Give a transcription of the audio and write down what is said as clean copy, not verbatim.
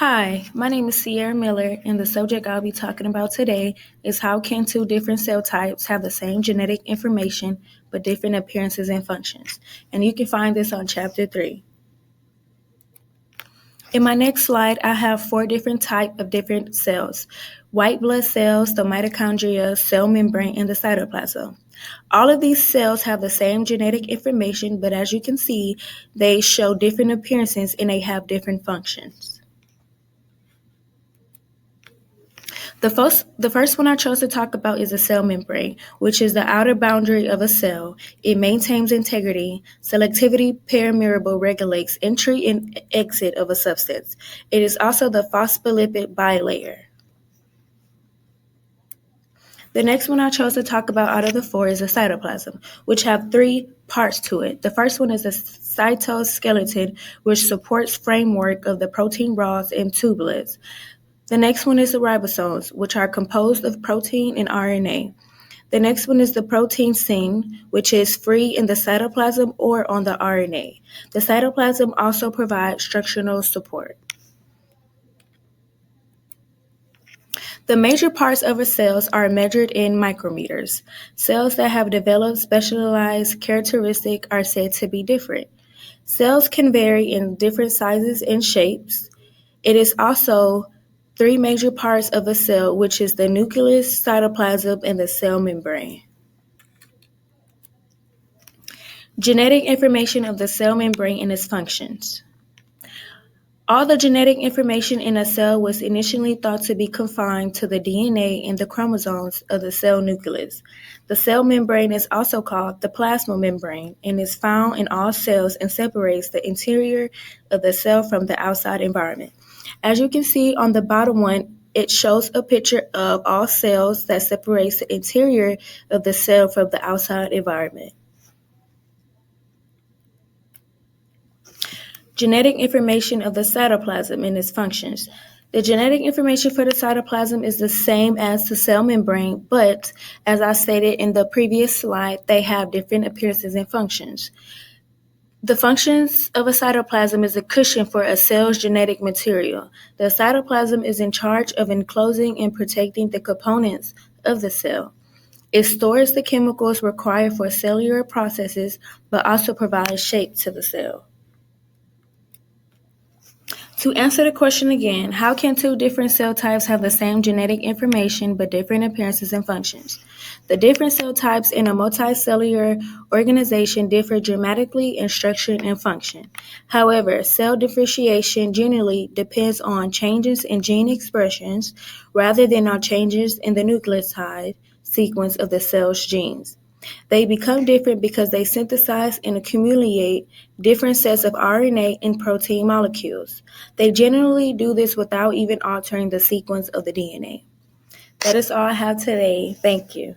Hi, my name is Sierra Miller, and the subject I'll be talking about today is how can two different cell types have the same genetic information but different appearances and functions? And you can find this on Chapter 3. In my next slide, I have four different types of different cells: white blood cells, the mitochondria, cell membrane, and the cytoplasm. All of these cells have the same genetic information, but as you can see, they show different appearances and they have different functions. The first one I chose to talk about is the cell membrane, which is the outer boundary of a cell. It maintains integrity. Selectivity permeable regulates entry and exit of a substance. It is also the phospholipid bilayer. The next one I chose to talk about out of the four is the cytoplasm, which have three parts to it. The first one is the cytoskeleton, which supports framework of the protein rods and tubulets. The next one is the ribosomes, which are composed of protein and RNA. The next one is the protein seam, which is free in the cytoplasm or on the RNA. The cytoplasm also provides structural support. The major parts of a cell are measured in micrometers. Cells that have developed specialized characteristics are said to be different. Cells can vary in different sizes and shapes. It is also three major parts of a cell, which is the nucleus, cytoplasm, and the cell membrane. Genetic information of the cell membrane and its functions. All the genetic information in a cell was initially thought to be confined to the DNA and the chromosomes of the cell nucleus. The cell membrane is also called the plasma membrane and is found in all cells and separates the interior of the cell from the outside environment. As you can see on the bottom one, it shows a picture of all cells that separates the interior of the cell from the outside environment. Genetic information of the cytoplasm and its functions. The genetic information for the cytoplasm is the same as the cell membrane, but as I stated in the previous slide, they have different appearances and functions. The functions of a cytoplasm is a cushion for a cell's genetic material. The cytoplasm is in charge of enclosing and protecting the components of the cell. It stores the chemicals required for cellular processes, but also provides shape to the cell. To answer the question again, how can two different cell types have the same genetic information but different appearances and functions? The different cell types in a multicellular organization differ dramatically in structure and function. However, cell differentiation generally depends on changes in gene expressions rather than on changes in the nucleotide sequence of the cell's genes. They become different because they synthesize and accumulate different sets of RNA and protein molecules. They generally do this without even altering the sequence of the DNA. That is all I have today. Thank you.